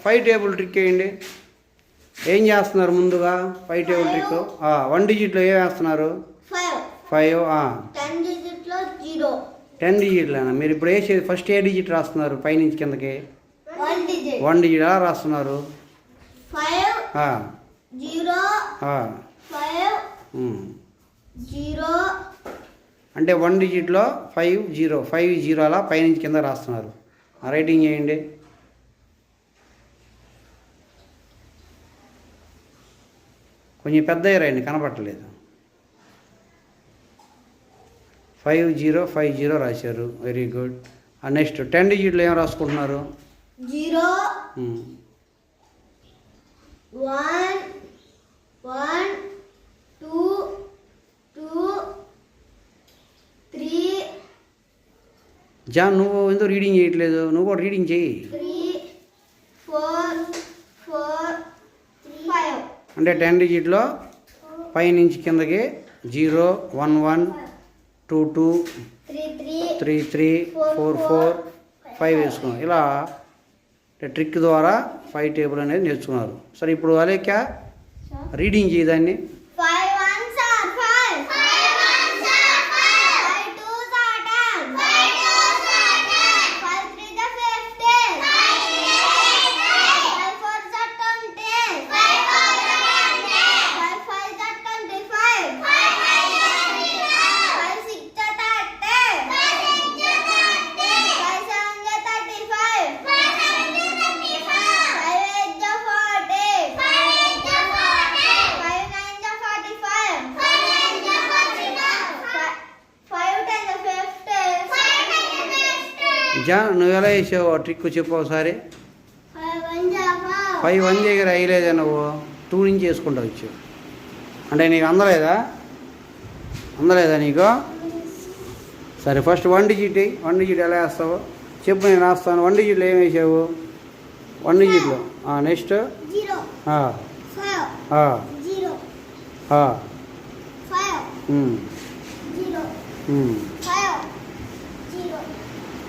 5 table trick వేయండి. ఏం చేస్తున్నారు ముందుగా? 5 టేబుల్ ట్రిక్ 1 డిజిట్లో ఏం వేస్తున్నారు? 5. 10 డిజిట్లేనా? మీరు ఇప్పుడు వేసేది ఫస్ట్ ఏ డిజిట్ రాస్తున్నారు? పై నుంచి కిందకి 1 డిజిట్ ఎలా రాస్తున్నారు? 0 అంటే 1 డిజిట్లో 5 0 అలా పైనుంచి కింద రాస్తున్నారు. రైటింగ్ చేయండి. కొంచెం పెద్దగా రాయండి, కనపట్టలేదు. 50 రాశారు, వెరీ గుడ్. నెక్స్ట్ 10 డిజిట్లో ఏం రాసుకుంటున్నారు? 0 1 1 2 2 3. జాన్, నువ్వు ఎందుకు రీడింగ్ చేయట్లేదు? నువ్వు కూడా రీడింగ్ చేయి. 3 4 4 5. అంటే 10 డిజిట్లో పై నుంచి కిందకి 0 1 1 2 2 3 3 4 4 5 వేసుకున్నాం. ఇలా ట్రిక్ ద్వారా 5 టేబుల్ అనేది నేర్చుకున్నారు. సరే, ఇప్పుడు అలేక reading చేయదాన్ని. 5 1s are 5. 5 1s are 5. 5 2s are 10. 5 2s are 10. 5 3s are 15. 5 3s are 15. 5 4s are 20. 5 4s are 20. 5 5s are 25. 5 5s are 25. 5 6s are 30. 5 6s are 30. 5 7s are 35. 5 7s are 35. 5 8s are 40. 5 8s are 40. 5 9s are 45. 5 9s are 45. 5 10s are 50. 5 10s are 50. John, నువ్వు ఎలా వేసావు ఆ trick చెప్పు ఒకసారి. 5 1s are 5. 5 1 దగ్గర వేయలేదా నువ్వు? 2 నుంచి వేసుకుంటావు వచ్చు. అంటే నీకు అందలేదా నీకు? సరే, ఫస్ట్ 1 డిజిట్ 1 డిజిట్ ఎలా వేస్తావు చెప్పు, నేను రాస్తాను. 1 డిజిట్లో ఏం వేసావు? 1 డిజిట్లో నెక్స్ట్ 0 5 0 5 0 5 0.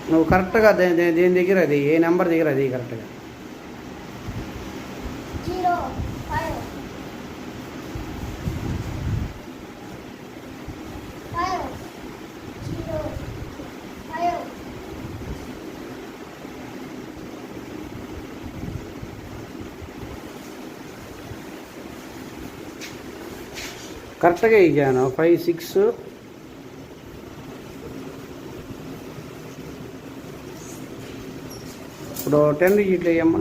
నువ్వు కరెక్ట్గా దేని దగ్గర అది ఏ నెంబర్ దగ్గర అది కరెక్ట్గా 0 5 5 0 5. కరెక్ట్గా ఇచ్చాను. 5 6 ఇప్పుడు 10 డిజిట్లు వేయమ్మా.